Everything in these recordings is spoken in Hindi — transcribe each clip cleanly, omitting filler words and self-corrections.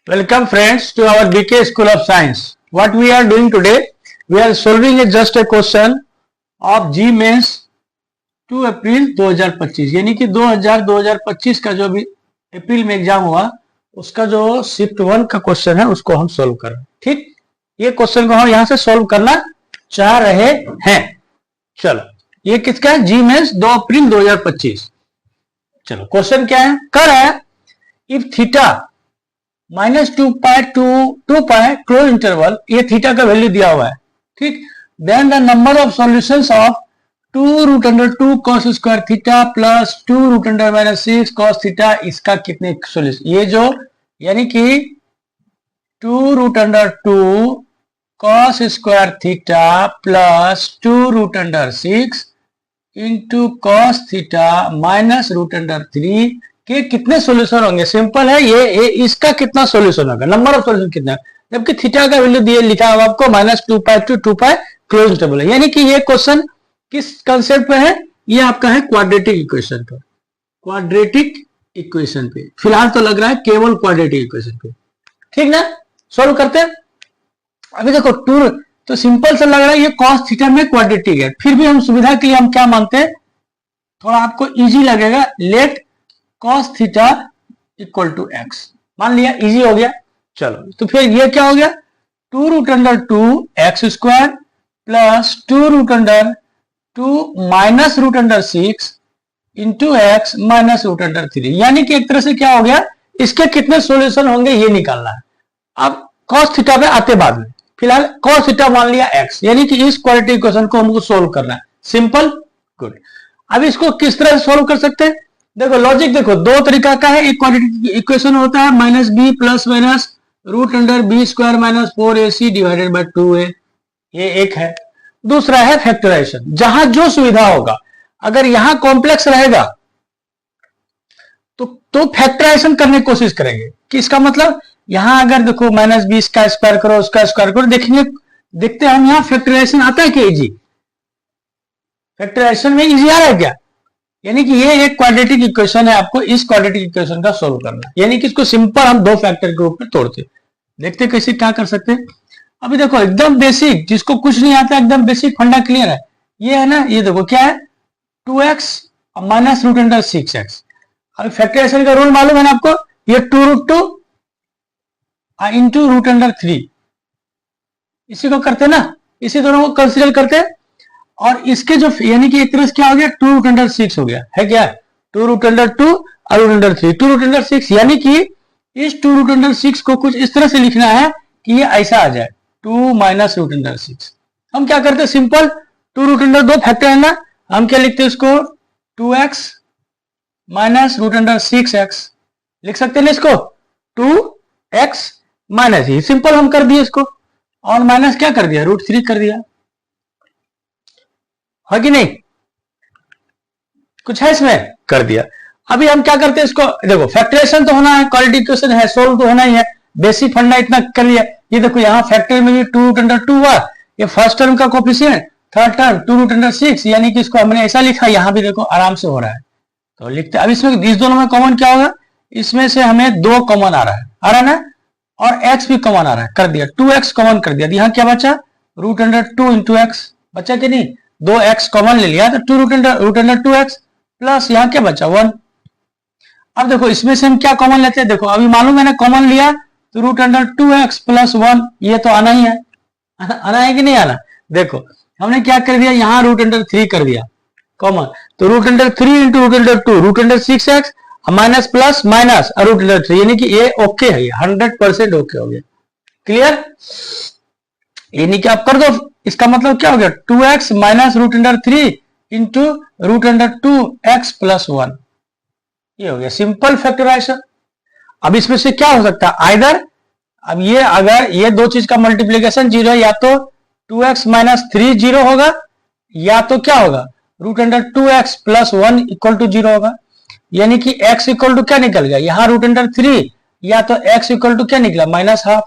Welcome friends to our BK School of Science. What we are doing today, we are solving just a question of G Mains 2 April 2025 यानी कि 2025 का जो भी अप्रैल में एग्जाम हुआ उसका जो शिफ्ट 1 का क्वेश्चन है उसको हम सोल्व कर रहे हैं। ठीक, ये क्वेश्चन को हम यहां से सोल्व करना चाह रहे हैं। चलो, ये किसका है? JEE mains 2 April 2025। चलो, क्वेश्चन क्या है? कर है if theta -2 pi to 2 pi closed interval, ये थीटा का वैल्यू दिया हुआ है। ठीक, then the number of solutions of 2√2 cos square theta plus 2√-6 cos theta, इसका कितने सॉल्यूशन? ये जो यानी कि 2√2 cos square theta plus 2√6 into cos theta minus √3 के कितने सॉल्यूशन होंगे? सिंपल है, ये इसका कितना सॉल्यूशन होगा, नंबर ऑफ सॉल्यूशन कितना है, जबकि थीटा का वैल्यू दिए लिखा हुआ आपको -2 pi to 2 pi closed interval है। यानी कि ये क्वेश्चन किस कंसेप्ट पे है? ये आपका है क्वाड्रेटिक इक्वेशन पर, क्वाड्रेटिक इक्वेशन पे। फिलहाल तो लग रहा है केवल क्वाड्रेटिक इक्वेशन पे। ठीक ना, सोल्व करते हैं। अभी देखो टू तो सिंपल सा लग रहा है, ये cos थीटा में क्वाड्रेटिक है, फिर भी हम सुविधा के लिए हम क्या मानते हैं, थोड़ा आपको इजी लगेगा, let cos theta equal to x मान लिया, इजी हो गया। चलो, तो फिर ये क्या हो गया? 2√2 x square plus 2√2 minus √6 into x minus √3, यानी कि एक तरह से क्या हो गया, इसके कितने सॉल्यूशन होंगे ये निकालना है। अब cos थीटा पे आते बाद में, फिलहाल cos थीटा मान लिया x, यानी कि इस क्वाड्रेटिक इक्वेशन को हमको सोल्व करना है। Simple, good. अब इसको किस तरह से सोल्व कर सकते हैं? देखो लॉजिक देखो, दो तरीका का है। एक क्वाड्रेटिक इक्वेशन होता है -b plus minus √b square minus 4ac divided by 2a, ये एक है। दूसरा है फैक्टराइजेशन, जहां जो सुविधा होगा। अगर यहां कॉम्प्लेक्स रहेगा तो फैक्टराइजेशन करने की कोशिश करेंगे कि इसका मतलब यहां अगर देखो -b का स्क्वायर करो, उसका स्क्वायर करो, देखेंगे देखते हैं हम यहां फैक्टराइजेशन आता है क्या इजी? फैक्टराइजेशन में इजी आ रहा है क्या? यानी कि ये एक क्वाड्रेटिक इक्वेशन है, आपको इस क्वाड्रेटिक इक्वेशन का सोल्व करना है। यानी कि इसको सिंपल हम दो फैक्टर के रूप में तोड़ते, देखते कैसे क्या कर सकते हैं। अभी देखो एकदम बेसिक, जिसको कुछ नहीं आता एकदम बेसिक फंडा क्लियर है। ये है ना, ये देखो क्या है, 2x माइनस √6x। अभी फैक्टराइजेशन का रूल मालूम है ना आपको, ये 2√2 इंटू √3, इसी को करते ना, इसी दोनों को कंसिडर करते हैं। और इसके जो यानी कि एक तरह से क्या हो गया, 2√6 हो गया है क्या, 2√2 और √3, 2√6, यानी कि इस 2√6 को कुछ इस तरह से लिखना है कि ये ऐसा आ जाए 2 माइनस √6। हम क्या करते हैं, सिंपल 2√2 फैक्टर है ना, हम क्या लिखते हैं इसको 2x माइनस √6x लिख सकते हैं ना, इसको 2x माइनस, ही सिंपल हम कर दिए इसको, और माइनस क्या कर दिया, √3 कर दिया, है कि नहीं? कुछ है इसमें, कर दिया। अभी हम क्या करते हैं, इसको देखो फैक्टराइजेशन तो होना है, क्वाड्रेटिक इक्वेशन है, सोल्व तो होना ही है, बेसिक फंडा इतना कर लिया। ये देखो यहाँ फैक्टर में भी 2√2 हुआ, ये फर्स्ट टर्म का कोफिशिएंट, थर्ड टर्म 2√6, यानी कि इसको हमने ऐसा लिखा, यहाँ भी देखो आराम से हो रहा है, तो लिखते। अब इसमें इस दोनों में कॉमन क्या होगा, इसमें से हमें 2 कॉमन आ रहा है ना, और x भी कॉमन आ रहा है, कर दिया 2x कॉमन कर दिया, यहाँ क्या बचा, √2 इंटू एक्स बचा कि नहीं, 2x कॉमन ले लिया तो 2√2x प्लस यहाँ क्या बचा 1। अब देखो इसमें से हम क्या कॉमन लेते हैं, देखो अभी मालूम है ना, कॉमन लिया तो √2x प्लस 1, ये तो आना ही है, आना है कि नहीं आना? देखो हमने क्या कर दिया, यहाँ √3 कर दिया कॉमन, तो √3 into √2 √6x minus plus minus और √3, यानी कि ये ओके है, 100% ओके हो गया। क्लियर? यानी कि आप कर दो, इसका मतलब क्या हो गया, 2x minus √3 into √2x plus 1, ये हो गया सिंपल फैक्टराइजेशन। अब इसमें से क्या हो सकता है, आइदर अब ये अगर ये दो चीज का मल्टीप्लीकेशन 0 है, या तो 2x माइनस 3 0 होगा, या तो क्या होगा √2x प्लस 1 इक्वल टू 0 होगा। यानी कि x इक्वल टू क्या निकल गया, यहाँ √3, या तो x इक्वल टू क्या निकला -12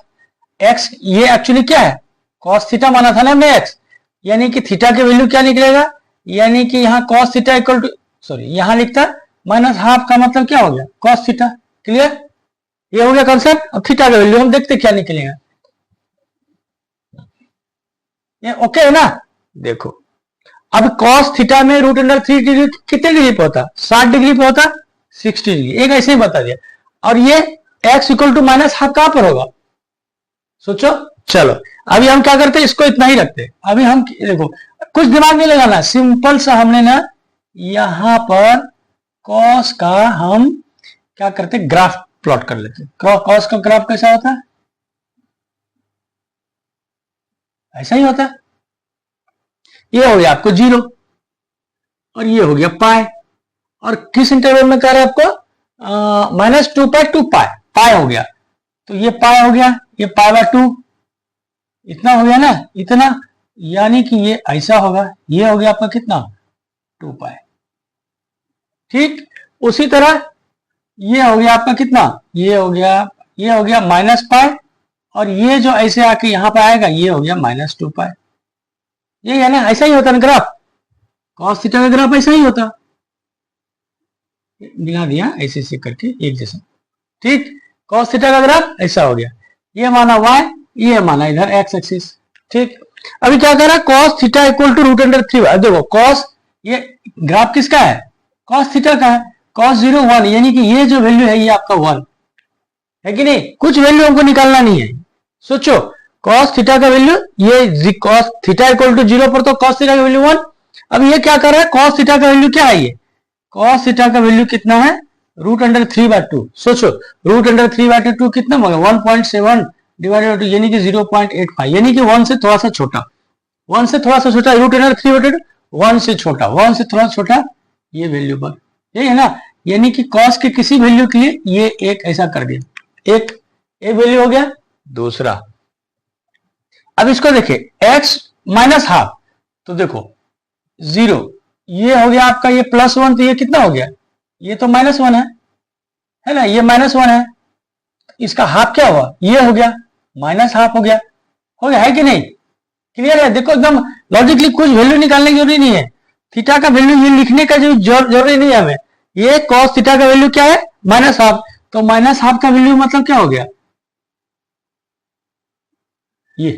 x, ये एक्चुअली क्या है, cos थीटा माना था ना हमने x, यानी कि थीटा की वैल्यू क्या निकलेगा, यानी कि यहाँ cos theta equal to, sorry यहाँ लिखता -12 का मतलब क्या हो गया, cos थीटा। क्लियर? ये हो गया कॉन्सेप्ट। अब थीटा का वैल्यू हम देखते क्या निकलेगा। ये ओके है ना। देखो अब कॉस थीटा में रूट अंडर 3 डिग्री कितने डिग्री पे होता, 60 डिग्री पे होता, 60 डिग्री, एक ऐसे ही बता दिया। और ये x equal to minus half कहां पर होगा, सोचो। चलो अभी हम क्या करते हैं, इसको इतना ही रखते हैं। अभी हम देखो कुछ दिमाग नहीं लगाना, सिंपल सा हमने ना यहां पर कॉस का हम क्या करते, ग्राफ प्लॉट कर लेते। कॉस का ग्राफ कैसा होता है, ऐसा ही होता है। ये हो गया आपको 0 और ये हो गया पाई, और किस इंटरवल में कह रहे हैं आपको, -2 पाई टू पाई, पाई हो गया। तो ये पाई हो गया, ये पाई बाय 2, इतना हो गया ना, इतना, यानी कि ये ऐसा होगा। ये हो गया आपका कितना, 2 पाई। ठीक, उसी तरह ये हो गया आपका कितना, ये हो गया माइनस पाई, और ये जो ऐसे आके यहां पर आएगा ये हो गया -2 पाई। ये है ना, ऐसा ही होता ना ग्राफ, कॉस थीटा का ग्राफ ऐसा ही होता। मिला दिया ऐसे ऐसे करके एक जैसा। ठीक, कॉस थीटा का ग्राफ ऐसा हो गया, ये माना y, ये माना इधर x एक्सिस। ठीक, अभी क्या कर रहा है, cos theta equal to root under 3। देखो कॉस, ये ग्राफ किसका है, कॉस थीटा का है। कॉस 0 1, यानी कि ये जो वैल्यू है ये आपका 1 है कि नहीं, कुछ वैल्यू हमको निकालना नहीं है। सोचो कॉस थीटा का वैल्यू, ये कॉस थीटा इक्वल टू 0 पर तो कॉस थीटा का वैल्यू 1। अब ये क्या कर रहा है, कॉस थीटा का वैल्यू क्या है, ये कॉस थीटा का वैल्यू कितना है, रूट अंडर 3/2। सोचो रूट अंडर 3/2 कितना होगा, 1.7 डिवाइडेड 2, यानी कि 0.85, यानी कि 1 से थोड़ा सा छोटा, 1 से थोड़ा सा छोटा, रूट अंडर 3/2 1 से छोटा, 1 से थोड़ा छोटा, ये वैल्यू पर, यही है ना। यानी कि कॉस के किसी वैल्यू के लिए ये एक ऐसा कर दिया, एक वैल्यू हो गया। दूसरा, अब इसको देखिए x माइनस हाफ, तो देखो 0, ये हो गया आपका ये +1, तो ये कितना हो गया, ये तो -1 है ना, ये -1 है, इसका हाफ क्या हुआ, ये हो गया माइनस हाफ हो गया है कि नहीं, क्लियर है। देखो एकदम लॉजिकली, कुछ वैल्यू निकालने की जरूरी नहीं है, थीटा का वैल्यू ये लिखने का जो जरूरी नहीं है हमें। ये कॉस थीटा का वैल्यू क्या है, -हाफ, तो -हाफ का वैल्यू मतलब क्या हो गया, ये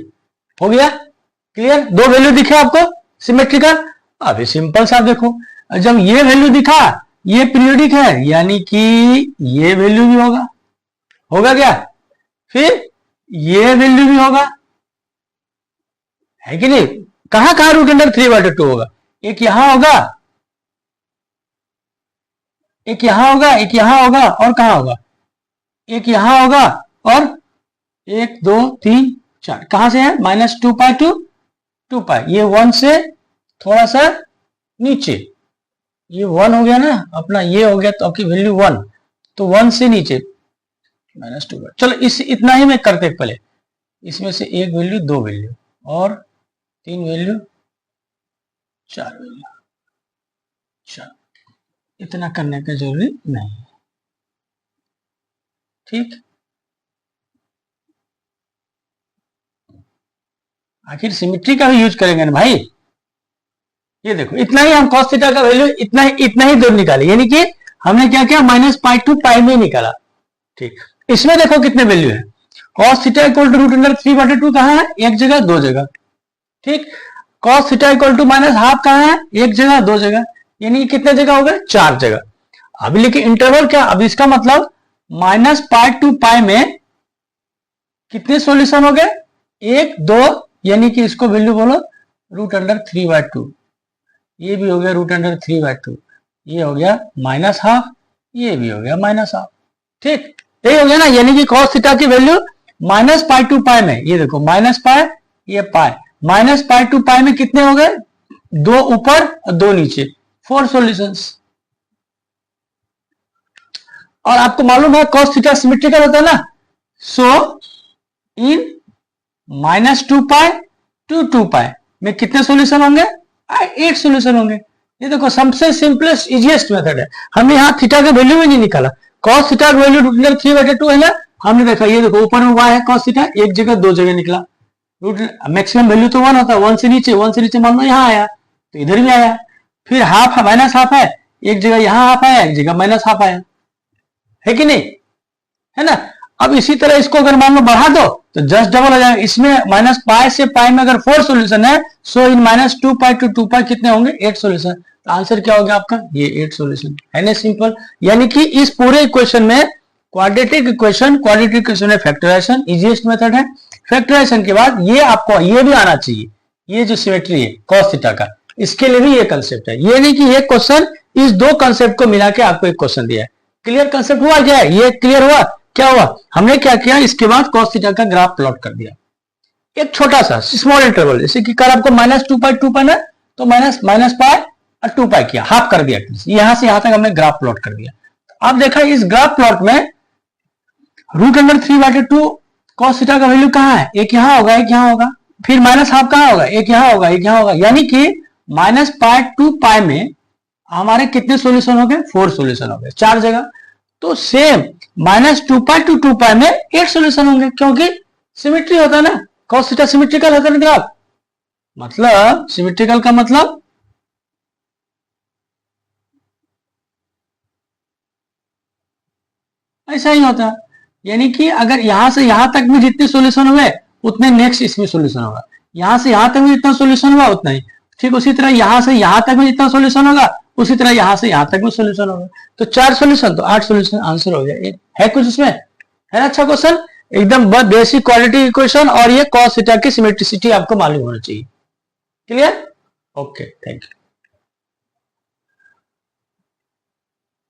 हो गया। क्लियर, दो वैल्यू दिखे आपको सिमेट्रिकल। अभी सिंपल सा देखो, जब ये वैल्यू दिखा, ये पीरियोडिक है, यानी कि ये वैल्यू भी होगा क्या, फिर ये वैल्यू भी होगा, है कि नहीं। कहां कहां रूट अंडर 3/2 होगा, एक यहां होगा, एक यहां होगा, एक यहां होगा, और कहां होगा, एक यहां होगा, और 1 2 3 4, कहां से है, -2 पाई टू 2 पाई, ये 1 से थोड़ा सा नीचे, ये 1 हो गया ना अपना, ये हो गया तो आपकी वैल्यू 1, तो 1 से नीचे -2। चलो इस इतना ही मैं करते पहले, इसमें से एक वैल्यू, दो वैल्यू, और 3 वैल्यू, 4 वैल्यू। चलो इतना करने का जरूरी नहीं है, ठीक। आखिर सिमेट्री का भी यूज करेंगे ना भाई। ये देखो इतना ही हम cos थीटा का वैल्यू इतना ही दूर निकाले, यानी कि हमने क्या किया, -पाई टू पाई में निकाला। ठीक, इसमें देखो कितने वैल्यू है, cos theta equal to root under 3/2 कहां है, एक जगह, दो जगह। ठीक, cos theta equal to -half कहां है, एक जगह, दो जगह, यानी कितने जगह हो गए, 4 जगह। अभी लेकिन इंटरवल क्या, अब इसका मतलब -पाई टू पाई में कितने सॉल्यूशन हो गए, 1 2, यानी कि इसको वैल्यू बोलो रूट अंडर 3/2, ये भी हो गया रूट अंडर 3/2, ये हो गया -हाफ, ये भी हो गया -हाफ। ठीक, यही हो गया ना, यानी कि cos थीटा की वैल्यू -पाई टू पाई में, ये देखो -पाई, ये पाई, -पाई टू पाई में कितने हो गए, 2 ऊपर और 2 नीचे, 4 सॉल्यूशंस। और आपको मालूम है cos थीटा सिमेट्रिकल होता है ना, सो इन -2 पाई टू 2 पाई में कितने सॉल्यूशन होंगे, 8 सॉल्यूशन होंगे। ये देखो सबसे सिंपलेस्ट इजीएस्ट मेथड है। हमने यहाँ थीटा का वैल्यू भी नहीं निकाला, cos थीटा का वैल्यू रूट अंडर 3/2 है ना, हमने देखा ये देखो ऊपर में y है cos थीटा, एक जगह दो जगह निकला, रूट मैक्सिमम वैल्यू तो 1 होता है, 1 से नीचे मान लो यहाँ आया तो इधर भी आया, फिर हाफ है, -हाफ है, एक जगह यहाँ हाफ आया, एक जगह -हाफ आया, है कि नहीं, है ना। अब इसी तरह इसको अगर मान लो बढ़ा दो तो जस्ट डबल हो जाएगा। इसमें माइनस पाई से पाई में अगर 4 सोल्यूशन है, सो इन माइनस 2 पाई टू 2 पाई कितने होंगे? 8 सोल्यूशन। तो आंसर क्या हो गया आपका? ये 8 सोल्यूशन है ना, सिंपल। यानी कि इस पूरे इक्वेशन में क्वाड्रेटिक इक्वेशन में फैक्टराइजेशन इजीएस्ट मेथड है। फैक्टराइजेशन के बाद ये आपको ये भी आना चाहिए, ये जो सिमेट्री है cos थीटा का, इसके लिए भी ये कंसेप्ट है। ये नहीं कि ये क्वेश्चन इस दो कंसेप्ट को मिला के आपको एक क्वेश्चन दिया है। क्लियर कंसेप्ट हुआ क्या है? ये क्लियर हुआ? क्या हुआ? हमने क्या किया, इसके बाद cos थीटा का ग्राफ प्लॉट कर दिया, एक छोटा सा स्मॉल इंटरवल। जैसे कि कर आपको माइनस 2 पाई 2 पाई ना, तो माइनस पाई और 2 पाई किया, हाफ कर दिया, यहां से यहां तक हमने ग्राफ प्लॉट कर दिया। आप देखा इस ग्राफ प्लॉट में √3/2 cos थीटा का वैल्यू कहां है? एक यहां होगा, एक यहां होगा, फिर माइनस हाफ कहां होगा? एक यहां होगा, एक यहां होगा। यानी कि माइनस पाई 2 पाई में हमारे कितने सॉल्यूशन हो गए? 4 सॉल्यूशन हो गए, 4 जगह। तो सेम माइनस 2 पाई टू 2 पाई में 8 सॉल्यूशन होंगे, क्योंकि सिमेट्री होता है ना, cos थीटा सिमेट्रिकल होता है ना ग्राफ। मतलब सिमेट्रिकल का मतलब ऐसा ही होता है। यानी कि अगर यहां से यहां तक में जितने सॉल्यूशन हुए उतने नेक्स्ट इसमें सॉल्यूशन होगा, यहां से यहां तक में जितना सॉल्यूशन हुआ उतना ही, ठीक उसी तरह यहां से यहां तक में जितना सॉल्यूशन होगा उसी तरह यहां से यहां तक में सॉल्यूशन होगा। तो 4 सॉल्यूशन तो 8 सॉल्यूशन आंसर हो गया। है कुछ इसमें? है ना अच्छा क्वेश्चन, एकदम बेसिक क्वाड्रेटिक इक्वेशन, और ये cos थीटा की सिमेट्रिसिटी आपको मालूम होना चाहिए। क्लियर? Okay, thank you.